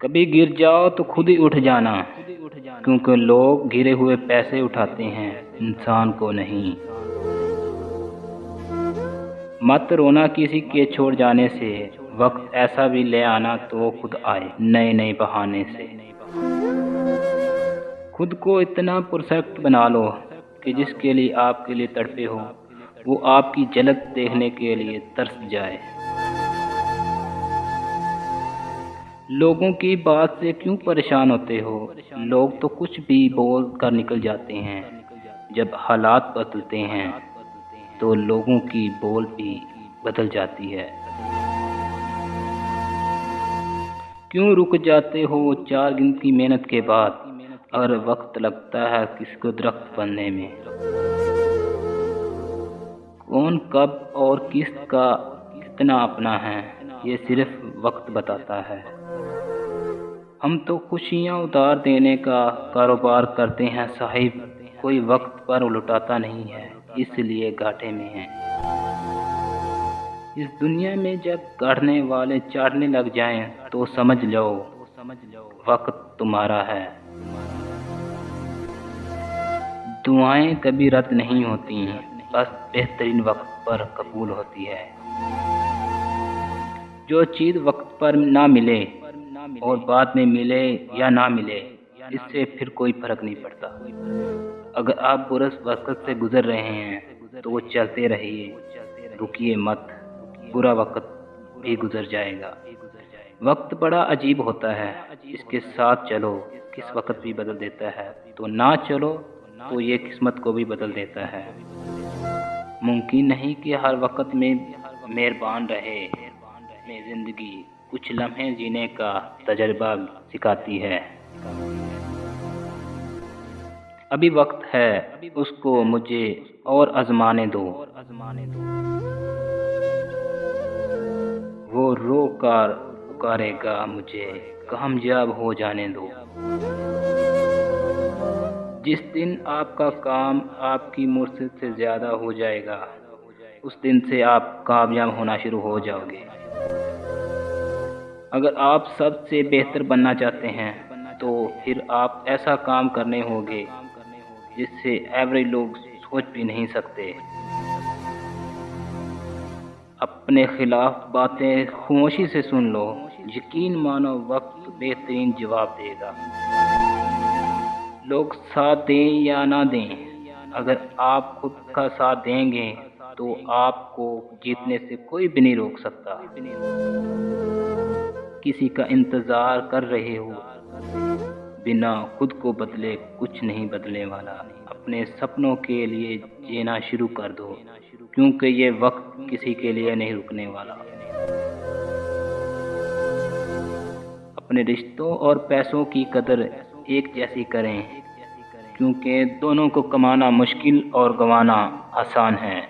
کبھی گر جاؤ تو خود ہی اٹھ جانا، کیونکہ لوگ گرے ہوئے پیسے اٹھاتے ہیں، انسان کو نہیں۔ مت رونا کسی کے چھوڑ جانے سے، وقت ایسا بھی لے آنا تو خود آئے نئے نئے بہانے سے۔ خود کو اتنا پرفیکٹ بنا لو کہ جس کے لیے آپ کے لیے تڑپے ہو وہ آپ کی جھلک دیکھنے کے لیے ترس جائے۔ لوگوں کی بات سے کیوں پریشان ہوتے ہو؟ لوگ تو کچھ بھی بول کر نکل جاتے ہیں، جب حالات بدلتے ہیں تو لوگوں کی بول بھی بدل جاتی ہے۔ کیوں رک جاتے ہو 4 دن کی محنت کے بعد، اگر وقت لگتا ہے کسی کو درخت بننے میں؟ کون کب اور کس کا کتنا اپنا ہے، یہ صرف وقت بتاتا ہے۔ ہم تو خوشیاں ادھار دینے کا کاروبار کرتے ہیں صاحب، کوئی وقت پر لٹاتا نہیں ہے، اس لیے گھاٹے میں ہیں۔ اس دنیا میں جب گاڑنے والے چاٹنے لگ جائیں تو سمجھ لو وقت تمہارا ہے۔ دعائیں کبھی رد نہیں ہوتی، بس بہترین وقت پر قبول ہوتی ہے۔ جو چیز وقت پر نہ ملے اور بعد میں ملے یا نہ ملے، اس سے پھر کوئی فرق نہیں پڑتا۔ اگر آپ برس وقت سے گزر رہے ہیں تو وہ چلتے رہیے، رکیے مت، برا وقت بھی گزر جائے گا۔ وقت بڑا عجیب ہوتا ہے، اس کے ساتھ چلو کس وقت بھی بدل دیتا ہے، تو نہ چلو تو یہ قسمت کو بھی بدل دیتا ہے۔ ممکن نہیں کہ ہر وقت میں مہربان رہے، میں زندگی کچھ لمحے جینے کا تجربہ سکھاتی ہے۔ ابھی وقت ہے، اس کو مجھے اور آزمانے دو، وہ رو کر پکارے گا مجھے، کامیاب ہو جانے دو۔ جس دن آپ کا کام آپ کی مرضی سے زیادہ ہو جائے گا، اس دن سے آپ کامیاب ہونا شروع ہو جاؤ گے۔ اگر آپ سب سے بہتر بننا چاہتے ہیں تو پھر آپ ایسا کام کرنے ہوں گے جس سے ایوریج لوگ سوچ بھی نہیں سکتے۔ اپنے خلاف باتیں خاموشی سے سن لو، یقین مانو وقت بہترین جواب دے گا۔ لوگ ساتھ دیں یا نہ دیں، اگر آپ خود کا ساتھ دیں گے تو آپ کو جیتنے سے کوئی بھی نہیں روک سکتا۔ کسی کا انتظار کر رہے ہو، بنا خود کو بدلے کچھ نہیں بدلنے والا۔ اپنے سپنوں کے لیے جینا شروع کر دو، کیونکہ یہ وقت کسی کے لیے نہیں رکنے والا۔ اپنے رشتوں اور پیسوں کی قدر ایک جیسی کریں، کیونکہ دونوں کو کمانا مشکل اور گنوانا آسان ہے۔